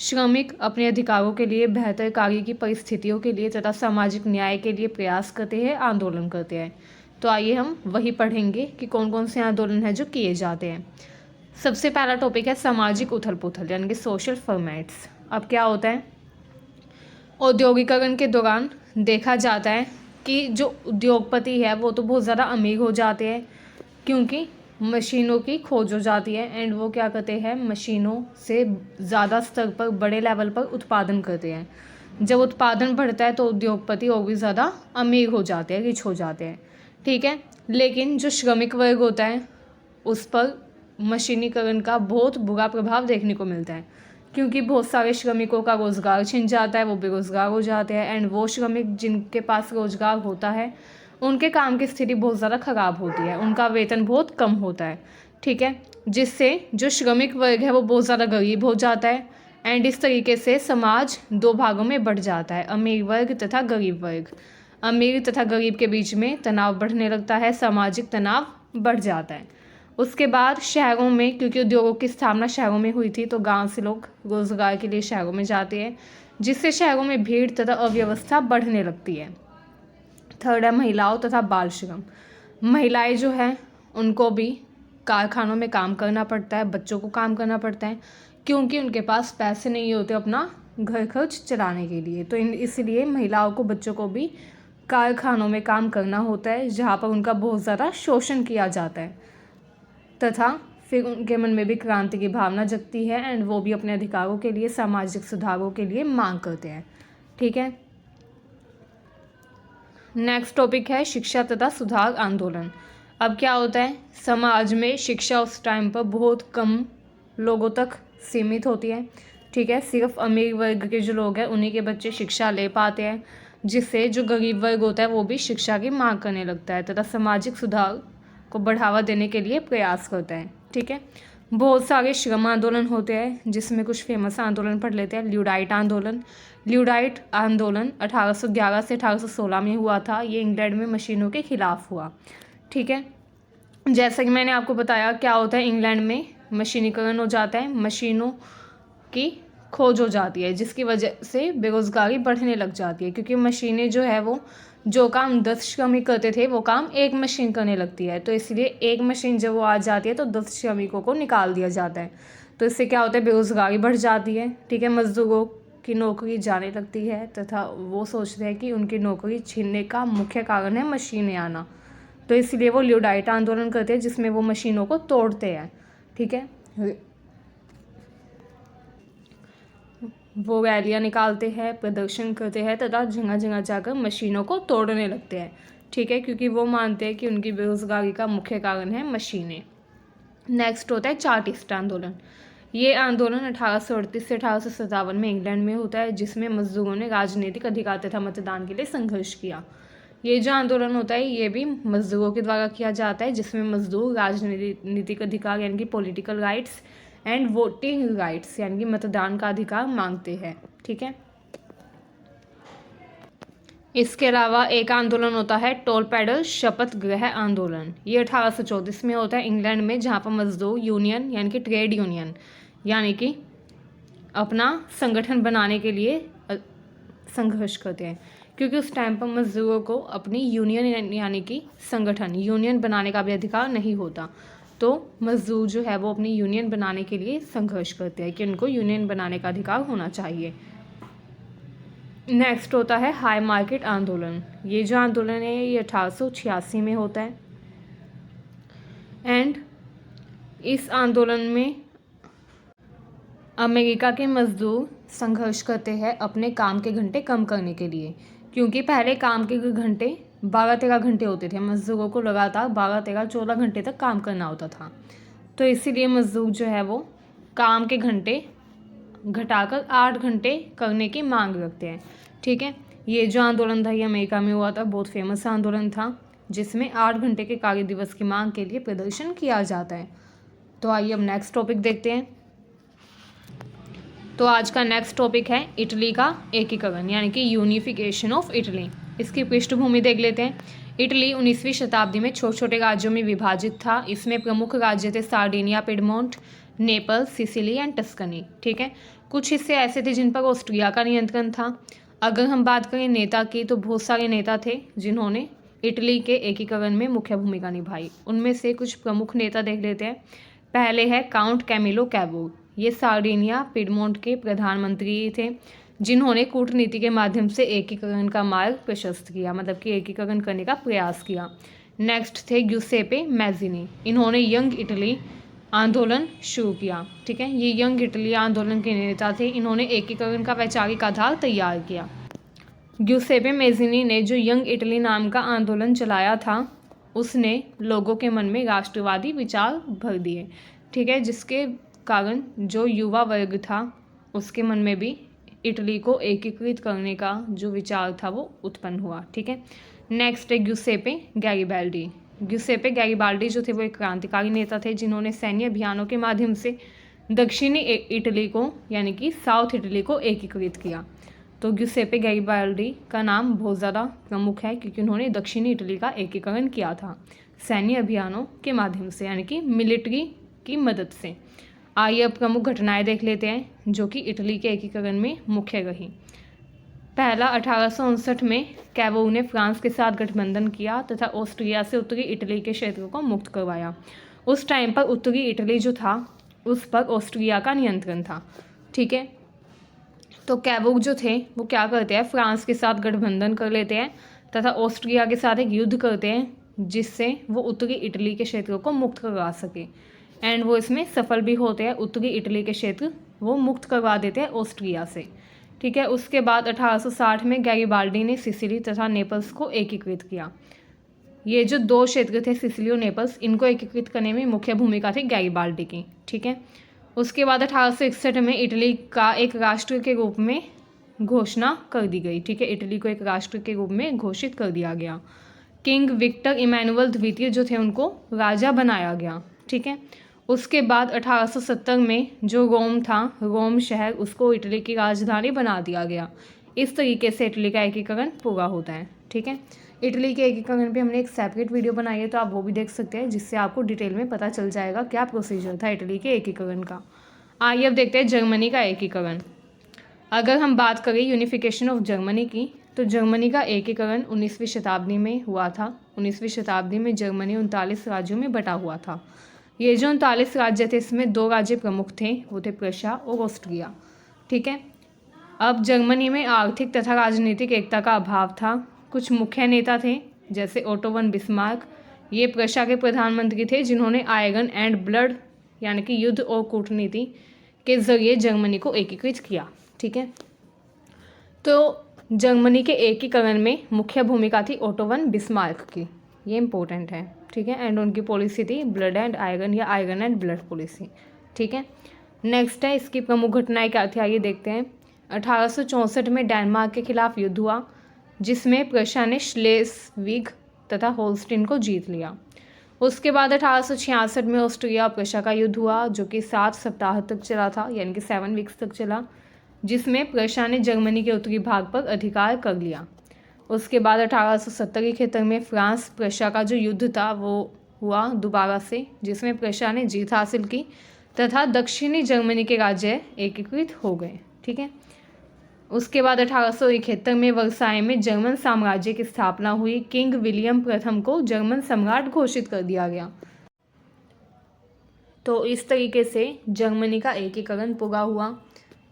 श्रमिक अपने अधिकारों के लिए, बेहतर कार्य की परिस्थितियों के लिए तथा सामाजिक न्याय के लिए प्रयास करते हैं, आंदोलन करते हैं। तो आइए हम वही पढ़ेंगे कि कौन कौन से आंदोलन हैं जो किए जाते हैं। सबसे पहला टॉपिक है सामाजिक उथल पुथल, यानी कि सोशल फॉर्मेट्स। अब क्या होता है, औद्योगिकरण के दौरान देखा जाता है कि जो उद्योगपति है वो तो बहुत ज़्यादा अमीर हो जाते हैं, क्योंकि मशीनों की खोज हो जाती है एंड वो क्या करते हैं, मशीनों से ज़्यादा स्तर पर, बड़े लेवल पर उत्पादन करते हैं। जब उत्पादन बढ़ता है तो उद्योगपति और भी ज़्यादा अमीर हो जाते हैं, रिच हो जाते हैं। ठीक है, लेकिन जो श्रमिक वर्ग होता है उस पर मशीनीकरण का बहुत बुरा प्रभाव देखने को मिलता है, क्योंकि बहुत सारे श्रमिकों का रोज़गार छिन जाता है, वो बेरोज़गार हो जाते हैं एंड वो श्रमिक जिनके पास रोज़गार होता है उनके काम की स्थिति बहुत ज़्यादा ख़राब होती है, उनका वेतन बहुत कम होता है। ठीक है, जिससे जो श्रमिक वर्ग है वो बहुत ज़्यादा गरीब हो जाता है एंड इस तरीके से समाज दो भागों में बढ़ जाता है, अमीर वर्ग तथा गरीब वर्ग। अमीर तथा गरीब के बीच में तनाव बढ़ने लगता है, सामाजिक तनाव बढ़ जाता है। उसके बाद शहरों में, क्योंकि उद्योगों की स्थापना शहरों में हुई थी, तो गांव से लोग रोज़गार के लिए शहरों में जाते हैं, जिससे शहरों में भीड़ तथा अव्यवस्था बढ़ने लगती है। थर्ड है महिलाओं तथा बाल श्रम। महिलाएं जो हैं उनको भी कारखानों में काम करना पड़ता है, बच्चों को काम करना पड़ता है, क्योंकि उनके पास पैसे नहीं होते अपना घर खर्च चलाने के लिए। तो इसलिए महिलाओं को, बच्चों को भी कारखानों में काम करना होता है, जहाँ पर उनका बहुत ज़्यादा शोषण किया जाता है तथा फिर उनके मन में भी क्रांति की भावना जगती है एंड वो भी अपने अधिकारों के लिए, सामाजिक सुधारों के लिए मांग करते हैं। ठीक है, नेक्स्ट टॉपिक है शिक्षा तथा सुधार आंदोलन। अब क्या होता है, समाज में शिक्षा उस टाइम पर बहुत कम लोगों तक सीमित होती है। ठीक है, सिर्फ अमीर वर्ग के जो लोग हैं उन्हीं के बच्चे शिक्षा ले पाते हैं, जिससे जो गरीब वर्ग होता है वो भी शिक्षा की मांग करने लगता है तथा सामाजिक सुधार को बढ़ावा देने के लिए प्रयास करता है। ठीक है, बहुत सारे श्रम आंदोलन होते हैं, जिसमें कुछ फेमस आंदोलन पढ़ लेते हैं। ल्यूडाइट आंदोलन। ल्यूडाइट आंदोलन 1811 से 1816 में हुआ था। ये इंग्लैंड में मशीनों के खिलाफ हुआ। ठीक है, जैसा कि मैंने आपको बताया, क्या होता है, इंग्लैंड में मशीनीकरण हो जाता है, मशीनों की खोज हो जाती है, जिसकी वजह से बेरोज़गारी बढ़ने लग जाती है, क्योंकि मशीनें जो है वो जो काम 10 श्रमिक करते थे वो काम एक मशीन करने लगती है। तो इसलिए एक मशीन जब वो आ जाती है तो 10 श्रमिकों को निकाल दिया जाता है। तो इससे क्या होता है, बेरोजगारी बढ़ जाती है। ठीक है, मजदूरों की नौकरी जाने लगती है तथा वो सोचते हैं कि उनकी नौकरी छीनने का मुख्य कारण है मशीनें आना। तो इसलिए वो ल्यूडाइट आंदोलन करते हैं जिसमें वो मशीनों को तोड़ते हैं। ठीक है, वो रैलियाँ निकालते हैं, प्रदर्शन करते हैं तथा जगह जगह जाकर मशीनों को तोड़ने लगते हैं। ठीक है, क्योंकि वो मानते हैं कि उनकी बेरोजगारी का मुख्य कारण है मशीनें। नेक्स्ट होता है चार्टिस्ट आंदोलन। ये आंदोलन 1838 से 1857 में इंग्लैंड में होता है, जिसमें मजदूरों ने राजनीतिक अधिकार तथा मतदान के लिए संघर्ष किया। ये जो आंदोलन होता है ये भी मजदूरों के द्वारा किया जाता है, जिसमें मजदूर राजनीतिक अधिकार यानी कि political rights and voting rights यानी कि मतदान का अधिकार मांगते हैं। ठीक है, इसके अलावा एक आंदोलन होता है टोल पैडल शपथ ग्रह आंदोलन। ये 1834 में होता है इंग्लैंड में, जहाँ पर मजदूर यूनियन यानी कि ट्रेड यूनियन यानी कि अपना संगठन बनाने के लिए संघर्ष करते हैं, क्योंकि उस टाइम पर मजदूरों को अपनी यूनियन यानी कि संगठन यूनियन बनाने का भी अधिकार नहीं होता। तो मजदूर जो है वो अपनी यूनियन बनाने के लिए संघर्ष करते हैं कि उनको यूनियन बनाने का अधिकार होना चाहिए। नेक्स्ट होता है हाई मार्केट आंदोलन। ये जो आंदोलन है ये 1886 में होता है एंड इस आंदोलन में अमेरिका के मजदूर संघर्ष करते हैं अपने काम के घंटे कम करने के लिए, क्योंकि पहले काम के घंटे 12-13 घंटे होते थे। मजदूरों को लगातार 12-13-14 घंटे तक काम करना होता था। तो इसीलिए मजदूर जो है वो काम के घंटे घटाकर 8 घंटे करने की मांग रखते हैं। ठीक है, ये जो आंदोलन था ये अमेरिका में हुआ था, बहुत फेमस आंदोलन था, जिसमें 8 घंटे के कार्य दिवस की मांग के लिए प्रदर्शन किया जाता है। तो आइए अब नेक्स्ट टॉपिक देखते हैं। तो आज का नेक्स्ट टॉपिक है इटली का एकीकरण यानी कि यूनिफिकेशन ऑफ इटली। इसकी पृष्ठभूमि देख लेते हैं। इटली 19वीं शताब्दी में छोटे छोटे राज्यों में विभाजित था। इसमें प्रमुख राज्य थे Sardinia, Piedmont, Naples, Sicily and Tuscany. ठीक है, कुछ हिस्से ऐसे थे जिन पर ऑस्ट्रिया का नियंत्रण था। अगर हम बात करें नेता की, तो बहुत सारे नेता थे जिन्होंने इटली के एकीकरण में मुख्य भूमिका निभाई। उनमें से कुछ प्रमुख नेता देख लेते हैं। पहले है काउंट कैमिलो कैबो। ये सार्डिनिया पिडमोंट के प्रधानमंत्री थे, जिन्होंने कूटनीति के माध्यम से एकीकरण का मार्ग प्रशस्त किया, मतलब कि एकीकरण करने का प्रयास किया। नेक्स्ट थे ग्यूसेपे मैजिनी। इन्होंने यंग इटली आंदोलन शुरू किया। ठीक है, ये यंग इटली आंदोलन के नेता थे। इन्होंने एकीकरण का वैचारिक आधार तैयार किया। ग्यूसेपे मैजिनी ने जो यंग इटली नाम का आंदोलन चलाया था, उसने लोगों के मन में राष्ट्रवादी विचार भर दिए। ठीक है, जिसके कारण जो युवा वर्ग था उसके मन में भी इटली को एकीकृत करने का जो विचार था वो उत्पन्न हुआ। ठीक है, नेक्स्ट है ग्यूसेपे गैरिबाल्डी। ग्यूसेपे गैरिबाल्डी जो थे वो एक क्रांतिकारी नेता थे, जिन्होंने सैन्य अभियानों के माध्यम से दक्षिणी इटली को यानी कि साउथ इटली को एकीकृत किया। तो ग्यूसेपे गैरिबाल्डी का नाम बहुत ज़्यादा प्रमुख है, क्योंकि उन्होंने दक्षिणी इटली का एकीकरण किया था सैन्य अभियानों के माध्यम से यानी कि मिलिट्री की मदद से। आइए अब प्रमुख घटनाएं देख लेते हैं जो कि इटली के एकीकरण में मुख्य रही। पहला, 1859 में कैवो ने फ्रांस के साथ गठबंधन किया तथा ऑस्ट्रिया से उत्तरी इटली के क्षेत्रों को मुक्त करवाया। उस टाइम पर उत्तरी इटली जो था उस पर ऑस्ट्रिया का नियंत्रण था। ठीक है, तो कैवो जो थे वो क्या करते हैं, फ्रांस के साथ गठबंधन कर लेते हैं तथा ऑस्ट्रिया के साथ एक युद्ध करते हैं, जिससे वो उत्तरी इटली के क्षेत्रों को मुक्त करवा सके। एंड वो इसमें सफल भी होते हैं। उत्तरी इटली के क्षेत्र वो मुक्त करवा देते हैं ऑस्ट्रिया से। ठीक है, उसके बाद 1860 में गैरिबाल्डी ने सिसिली तथा नेपल्स को एकीकृत किया। ये जो दो क्षेत्र थे सिसिली और नेपल्स, इनको एकीकृत करने में मुख्य भूमिका थी गैरिबाल्डी की। ठीक है, उसके बाद 1861 में इटली का एक राष्ट्र के रूप में घोषणा कर दी गई। ठीक है, इटली को एक राष्ट्र के रूप में घोषित कर दिया गया। किंग विक्टर इमैनुअल द्वितीय जो थे उनको राजा बनाया गया। ठीक है, उसके बाद 1870 में जो रोम था, रोम शहर, उसको इटली की राजधानी बना दिया गया। इस तरीके से इटली का एकीकरण पूरा होता है। ठीक है, इटली के एकीकरण पे हमने एक सेपरेट वीडियो बनाई है, तो आप वो भी देख सकते हैं, जिससे आपको डिटेल में पता चल जाएगा क्या प्रोसीजर था इटली के एकीकरण का। आइए अब देखते हैं जर्मनी का एकीकरण। अगर हम बात करें यूनिफिकेशन ऑफ जर्मनी की, तो जर्मनी का एकीकरण 19वीं शताब्दी में हुआ था। 19वीं शताब्दी में जर्मनी 39 राज्यों में बटा हुआ था। ये जो 39 राज्य थे इसमें 2 राज्य प्रमुख थे, वो थे प्रशा और ऑस्ट्रिया। ठीक है। अब जर्मनी में आर्थिक तथा राजनीतिक एकता का अभाव था। कुछ मुख्य नेता थे जैसे ओटो वन बिस्मार्क, ये प्रशा के प्रधानमंत्री थे जिन्होंने आयरन एंड ब्लड यानी कि युद्ध और कूटनीति के जरिए जर्मनी को एकीकृत किया। ठीक है। तो जर्मनी के एकीकरण में मुख्य भूमिका थी ओटो वन बिस्मार्क की, ये इंपॉर्टेंट है। ठीक है। एंड उनकी पॉलिसी थी ब्लड एंड आयरन या आयरन एंड ब्लड पॉलिसी। ठीक है। नेक्स्ट है इसकी प्रमुख घटनाएं क्या थी, आइए देखते हैं। 1864 में डेनमार्क के खिलाफ युद्ध हुआ जिसमें प्रशा ने श्लेस्विग तथा होल्स्टीन को जीत लिया। उसके बाद 1866 में ऑस्ट्रिया और प्रशा का युद्ध हुआ जो कि 7 सप्ताह तक चला था, यानी कि 7 वीक्स तक चला, जिसमें प्रशा ने जर्मनी के उत्तरी भाग पर अधिकार कर लिया। उसके बाद 1870 के क्षेत्र में फ्रांस प्रशा का जो युद्ध था वो हुआ दोबारा से, जिसमें प्रशा ने जीत हासिल की तथा दक्षिणी जर्मनी के राज्य एकीकृत हो गए। ठीक है। उसके बाद 1871 में वर्साय में जर्मन साम्राज्य की स्थापना हुई। किंग विलियम प्रथम को जर्मन सम्राट घोषित कर दिया गया। तो इस तरीके से जर्मनी का एकीकरण पूरा हुआ।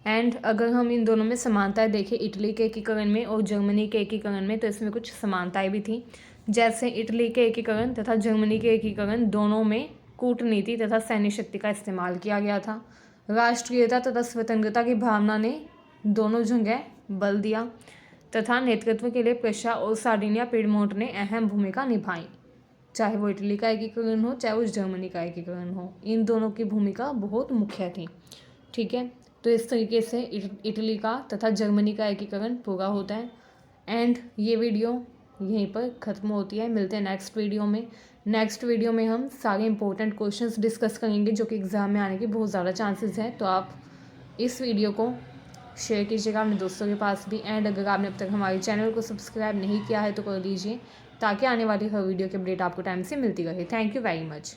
एंड अगर हम इन दोनों में समानताएं देखें, इटली के एकीकरण में और जर्मनी के एकीकरण में, तो इसमें कुछ समानताएं भी थी। जैसे इटली के एकीकरण तथा जर्मनी के एकीकरण दोनों में कूटनीति तथा सैन्य शक्ति का इस्तेमाल किया गया था। राष्ट्रीयता तथा स्वतंत्रता की भावना ने दोनों जगह बल दिया तथा नेतृत्व के लिए प्रशा और सार्डिनिया पिडमोंट ने अहम भूमिका निभाई। चाहे वो इटली का एकीकरण हो चाहे वो जर्मनी का एकीकरण हो, इन दोनों की भूमिका बहुत मुख्य थी। ठीक है। तो इस तरीके से इटली का तथा जर्मनी का एकीकरण पूरा होता है। एंड ये वीडियो यहीं पर ख़त्म होती है। मिलते हैं नेक्स्ट वीडियो में। नेक्स्ट वीडियो में हम सारे इंपॉर्टेंट क्वेश्चंस डिस्कस करेंगे जो कि एग्ज़ाम में आने के बहुत ज़्यादा चांसेस हैं। तो आप इस वीडियो को शेयर कीजिएगा अपने दोस्तों के पास भी। एंड अगर आपने अब तक हमारे चैनल को सब्सक्राइब नहीं किया है तो कर लीजिए ताकि आने वाली हर वीडियो की अपडेट आपको टाइम से मिलती रहे। Thank you very much.